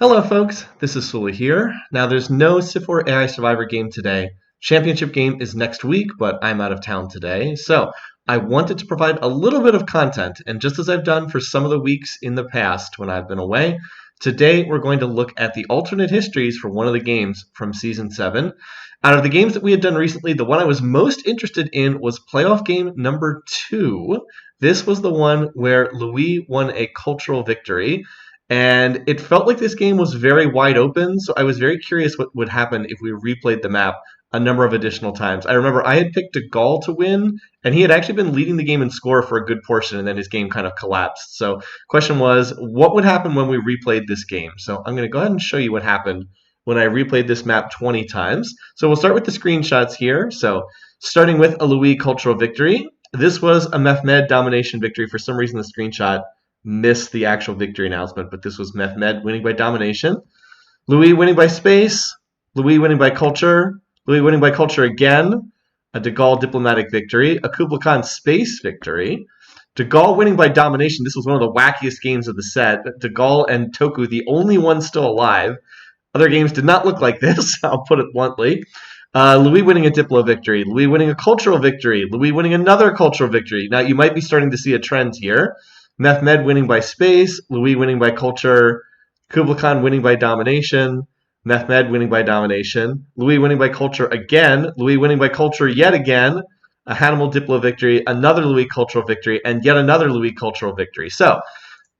Hello folks, this is Sula here. Now there's no Civ4 AI Survivor game today. Championship game is next week, but I'm out of town today. So I wanted to provide a little bit of content, and just as I've done for some of the weeks in the past when I've been away, today we're going to look at the alternate histories for one of the games from Season 7. Out of the games that we had done recently, the one I was most interested in was playoff game number 2. This was the one where Louis won a cultural victory. And it felt like this game was very wide open, so I was very curious what would happen if we replayed the map a number of additional times. I remember I had picked de Gaulle to win, and he had actually been leading the game in score for a good portion, and then his game kind of collapsed. So question was, what would happen when we replayed this game? So I'm going to go ahead and show you what happened when I replayed this map 20 times. So we'll start with the screenshots here. So starting with a Louis cultural victory. This was a Mehmed domination victory. For some reason, the screenshot missed the actual victory announcement, but this was Mehmed winning by domination. Louis winning by space. Louis winning by culture. Louis winning by culture again. A de Gaulle diplomatic victory. A Kublai Khan space victory. De Gaulle winning by domination. This was one of the wackiest games of the set. De Gaulle and Toku, the only ones still alive. Other games did not look like this, I'll put it bluntly. Louis winning a Diplo victory. Louis winning a cultural victory. Louis winning another cultural victory. Now, you might be starting to see a trend here. Mehmed winning by space, Louis winning by culture, Kublai Khan winning by domination, Mehmed winning by domination, Louis winning by culture again, Louis winning by culture yet again, a Hannibal Diplo victory, another Louis cultural victory, and yet another Louis cultural victory. So,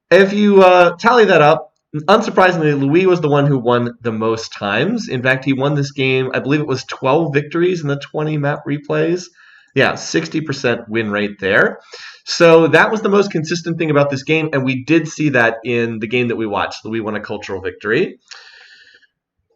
if you tally that up, unsurprisingly, Louis was the one who won the most times. In fact, he won this game, I believe it was 12 victories in the 20 map replays. Yeah, 60% win rate there. So that was the most consistent thing about this game, and we did see that in the game that we watched. Louis won a cultural victory.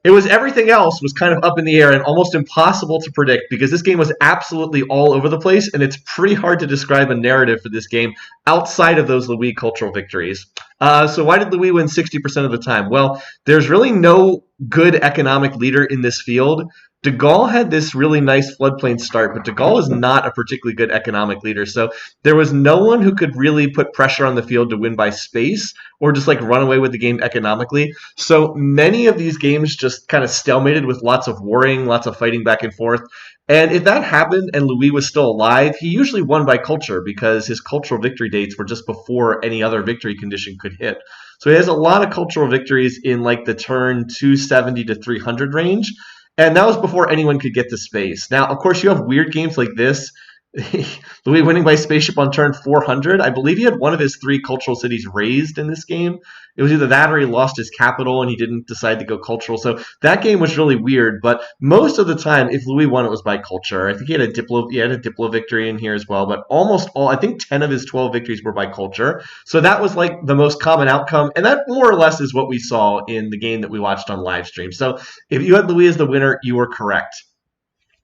It was everything else was kind of up in the air and almost impossible to predict because this game was absolutely all over the place, and it's pretty hard to describe a narrative for this game outside of those Louis cultural victories. So why did Louis win 60% of the time? Well, there's really no good economic leader in this field. De Gaulle had this really nice floodplain start, but de Gaulle is not a particularly good economic leader. So there was no one who could really put pressure on the field to win by space or just like run away with the game economically. So many of these games just kind of stalemated with lots of warring, lots of fighting back and forth. And if that happened and Louis was still alive, he usually won by culture because his cultural victory dates were just before any other victory condition could hit. So he has a lot of cultural victories in like the turn 270 to 300 range. And that was before anyone could get to space. Now, of course, you have weird games like this. Louis winning by spaceship on turn 400. I believe he had one of his 3 cultural cities raised in this game. It was either that or he lost his capital and he didn't decide to go cultural. So that game was really weird. But most of the time, if Louis won, it was by culture. I think he had a Diplo victory in here as well. But almost all, I think 10 of his 12 victories were by culture. So that was like the most common outcome. And that more or less is what we saw in the game that we watched on live stream. So if you had Louis as the winner, you were correct.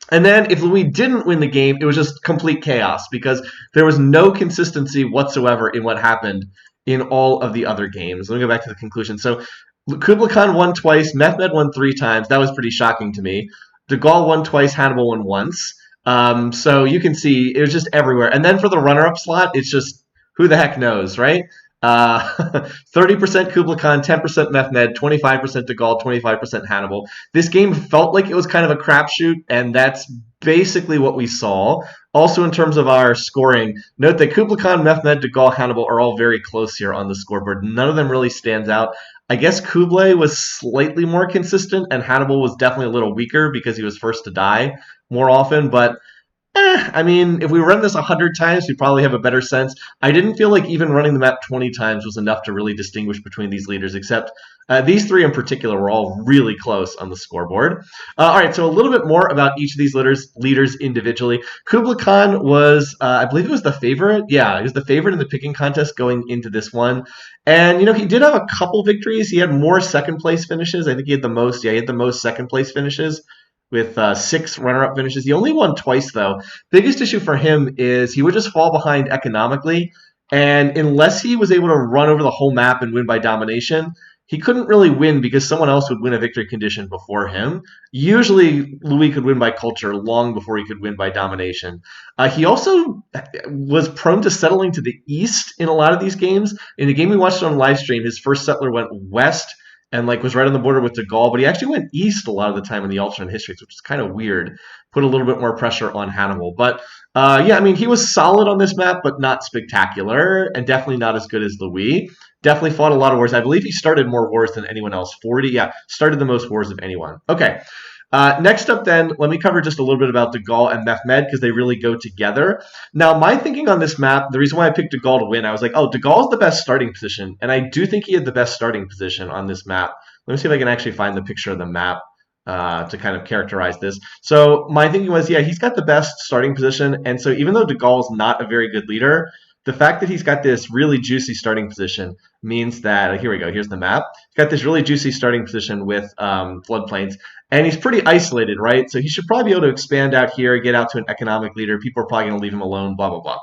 And then if Louis didn't win the game, it was just complete chaos because there was no consistency whatsoever in what happened in all of the other games. Let me go back to the conclusion. So Kublai Khan won twice, Mehmed won 3 times. That was pretty shocking to me. De Gaulle won twice, Hannibal won once. So you can see it was just everywhere. And then for the runner-up slot, it's just who the heck knows, right? 30% Kublai Khan, 10% Mehmed, 25% de Gaulle, 25% Hannibal. This game felt like it was kind of a crapshoot, and that's basically what we saw. Also, in terms of our scoring, note that Kublai Khan, Mehmed, de Gaulle, Hannibal are all very close here on the scoreboard. None of them really stands out. I guess Kublai was slightly more consistent, and Hannibal was definitely a little weaker because he was first to die more often, but I mean, if we run this 100 times, we probably have a better sense. I didn't feel like even running the map 20 times was enough to really distinguish between these leaders, except these 3 in particular were all really close on the scoreboard. All right, so a little bit more about each of these leaders individually. Kublai Khan was, I believe it was the favorite. Yeah, he was the favorite in the picking contest going into this one. And, you know, he did have a couple victories. He had more second-place finishes. I think he had the most. Yeah, he had the most second-place finishes with 6 runner-up finishes. He only won twice, though. Biggest issue for him is he would just fall behind economically, and unless he was able to run over the whole map and win by domination, he couldn't really win because someone else would win a victory condition before him. Usually, Louis could win by culture long before he could win by domination. He also was prone to settling to the east in a lot of these games. In the game we watched on live stream, his first settler went west, and like was right on the border with de Gaulle, but he actually went east a lot of the time in the alternate histories, which is kind of weird. Put a little bit more pressure on Hannibal. But yeah, I mean, he was solid on this map, but not spectacular, and definitely not as good as Louis. Definitely fought a lot of wars. I believe he started more wars than anyone else. 40, yeah, started the most wars of anyone. Okay. Next up, then, let me cover just a little bit about de Gaulle and Mehmed because they really go together. Now, my thinking on this map, the reason why I picked de Gaulle to win, I was like, oh, de Gaulle's the best starting position, and I do think he had the best starting position on this map. Let me see if I can actually find the picture of the map to kind of characterize this. So my thinking was, yeah, he's got the best starting position, and so even though de Gaulle's not a very good leader, the fact that he's got this really juicy starting position means that, here we go, here's the map. He's got this really juicy starting position with floodplains, and he's pretty isolated, right? So he should probably be able to expand out here, get out to an economic leader. People are probably going to leave him alone, blah, blah, blah.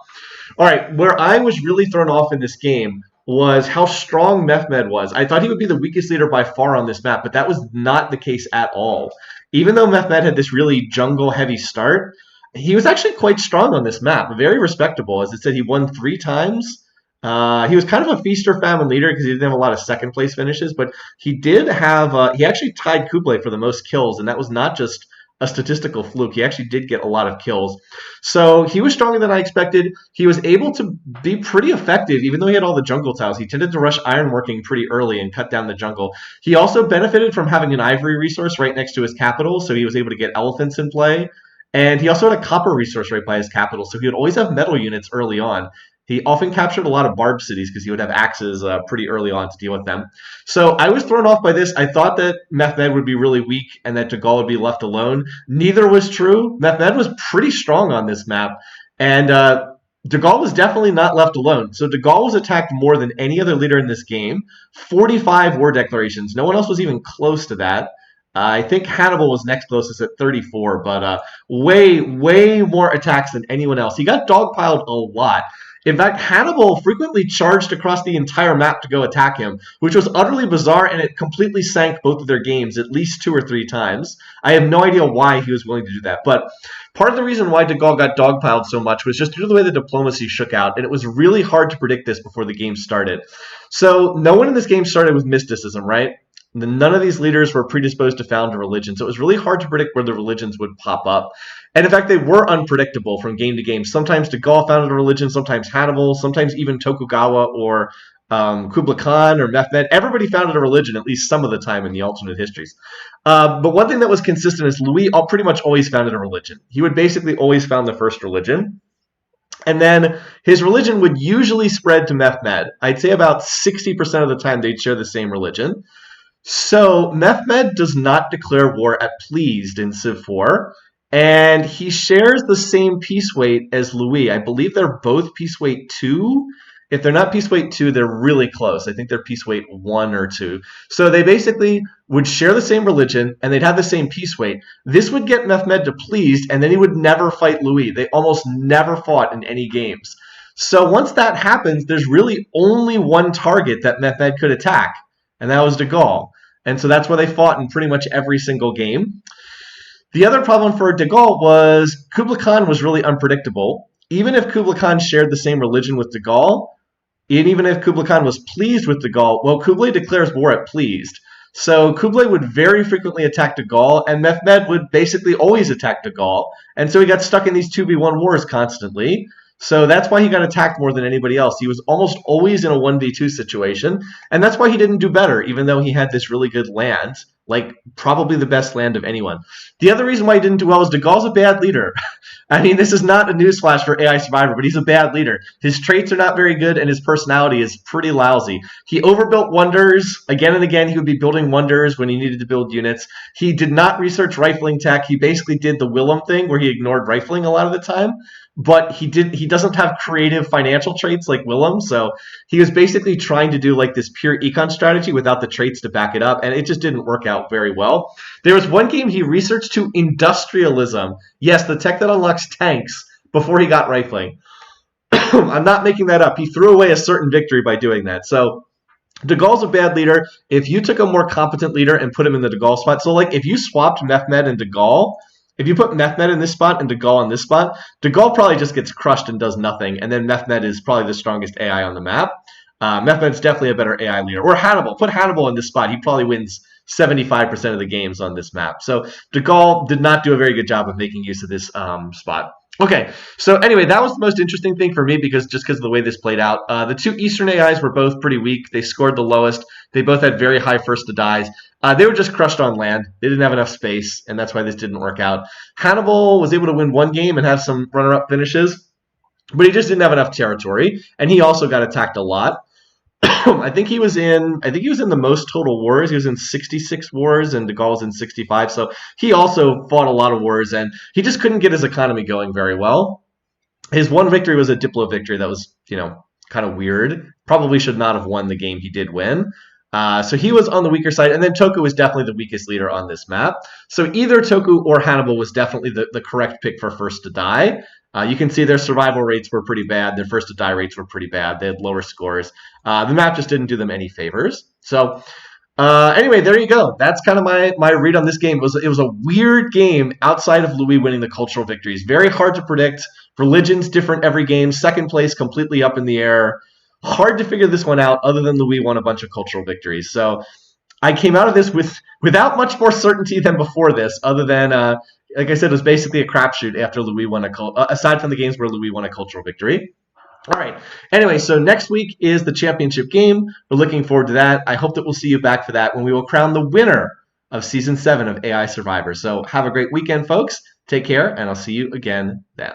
All right, where I was really thrown off in this game was how strong Mehmed was. I thought he would be the weakest leader by far on this map, but that was not the case at all. Even though Mehmed had this really jungle-heavy start, he was actually quite strong on this map, very respectable. As it said, he won 3 times. He was kind of a feast or famine leader because he didn't have a lot of second place finishes, but he did have, he actually tied Kublai for the most kills, and that was not just a statistical fluke. He actually did get a lot of kills. So he was stronger than I expected. He was able to be pretty effective, even though he had all the jungle tiles. He tended to rush ironworking pretty early and cut down the jungle. He also benefited from having an ivory resource right next to his capital, so he was able to get elephants in play. And he also had a copper resource right by his capital, so he would always have metal units early on. He often captured a lot of barbed cities because he would have axes pretty early on to deal with them. So I was thrown off by this. I thought that Mehmed would be really weak and that de Gaulle would be left alone. Neither was true. Mehmed was pretty strong on this map, and de Gaulle was definitely not left alone. So de Gaulle was attacked more than any other leader in this game. 45 war declarations. No one else was even close to that. I think Hannibal was next closest at 34, but way, way more attacks than anyone else. He got dogpiled a lot. In fact, Hannibal frequently charged across the entire map to go attack him, which was utterly bizarre, and it completely sank both of their games at least 2 or 3 times. I have no idea why he was willing to do that, but part of the reason why de Gaulle got dogpiled so much was just due to the way the diplomacy shook out, and it was really hard to predict this before the game started. So no one in this game started with mysticism, right? None of these leaders were predisposed to found a religion, so it was really hard to predict where the religions would pop up. And in fact, they were unpredictable from game to game. Sometimes de Gaulle founded a religion, sometimes Hannibal, sometimes even Tokugawa or Kublai Khan or Mehmed. Everybody founded a religion at least some of the time in the alternate histories. But one thing that was consistent is Louis pretty much always founded a religion. He would basically always found the first religion. And then his religion would usually spread to Mehmed. I'd say about 60% of the time they'd share the same religion. So Mehmed does not declare war at pleased in Civ4, and he shares the same peace weight as Louis. I believe they're both peace weight 2. If they're not peace weight 2, they're really close. I think they're peace weight 1 or 2. So they basically would share the same religion, and they'd have the same peace weight. This would get Mehmed to pleased, and then he would never fight Louis. They almost never fought in any games. So once that happens, there's really only one target that Mehmed could attack, and that was de Gaulle. And so that's where they fought in pretty much every single game. The other problem for de Gaulle was Kublai Khan was really unpredictable. Even if Kublai Khan shared the same religion with de Gaulle, and even if Kublai Khan was pleased with de Gaulle, well, Kublai declares war at pleased. So Kublai would very frequently attack de Gaulle, and Mehmed would basically always attack de Gaulle. And so he got stuck in these 2v1 wars constantly. So that's why he got attacked more than anybody else. He was almost always in a 1v2 situation, and that's why he didn't do better, even though he had this really good land, like probably the best land of anyone. The other reason why he didn't do well is de Gaulle's a bad leader. I mean, this is not a newsflash for AI Survivor, but he's a bad leader. His traits are not very good, and his personality is pretty lousy. He overbuilt wonders. Again and again, he would be building wonders when he needed to build units. He did not research rifling tech. He basically did the Willem thing, where he ignored rifling a lot of the time. But he doesn't have creative financial traits like Willem, so he was basically trying to do like this pure econ strategy without the traits to back it up, and it just didn't work out very well. There was one game he researched to industrialism. Yes, the tech that unlocks tanks before he got rifling. I'm not making that up. He threw away a certain victory by doing that. So de Gaulle's a bad leader. If you took a more competent leader and put him in the de Gaulle spot, so like if you swapped Mehmed and de Gaulle, if you put Mehmed in this spot and de Gaulle in this spot, de Gaulle probably just gets crushed and does nothing, and then Mehmed is probably the strongest AI on the map. Methman's definitely a better AI leader. Or Hannibal. Put Hannibal in this spot. He probably wins 75% of the games on this map. So De Gaulle did not do a very good job of making use of this spot. Okay, so anyway, that was the most interesting thing for me because of the way this played out. The two Eastern AIs were both pretty weak. They scored the lowest. They both had very high first to dies. They were just crushed on land. They didn't have enough space, and that's why this didn't work out. Hannibal was able to win one game and have some runner-up finishes, but he just didn't have enough territory, and he also got attacked a lot. I think he was in the most total wars. He was in 66 wars, and De Gaulle was in 65. So he also fought a lot of wars, and he just couldn't get his economy going very well. His one victory was a Diplo victory that was, kind of weird. Probably should not have won the game he did win. So he was on the weaker side, and then Toku was definitely the weakest leader on this map. So either Toku or Hannibal was definitely the correct pick for first to die. You can see their survival rates were pretty bad. Their first to die rates were pretty bad. They had lower scores. The map just didn't do them any favors. So anyway, there you go. That's kind of my read on this game. It was a weird game outside of Louis winning the cultural victories. Very hard to predict. Religion's different every game. Second place completely up in the air. Hard to figure this one out other than Louis won a bunch of cultural victories. So I came out of this without much more certainty than before this, other than, like I said, it was basically a crapshoot after Louis won aside from the games where Louis won a cultural victory. All right. Anyway, so next week is the championship game. We're looking forward to that. I hope that we'll see you back for that when we will crown the winner of Season 7 of AI Survivor. So have a great weekend, folks. Take care, and I'll see you again then.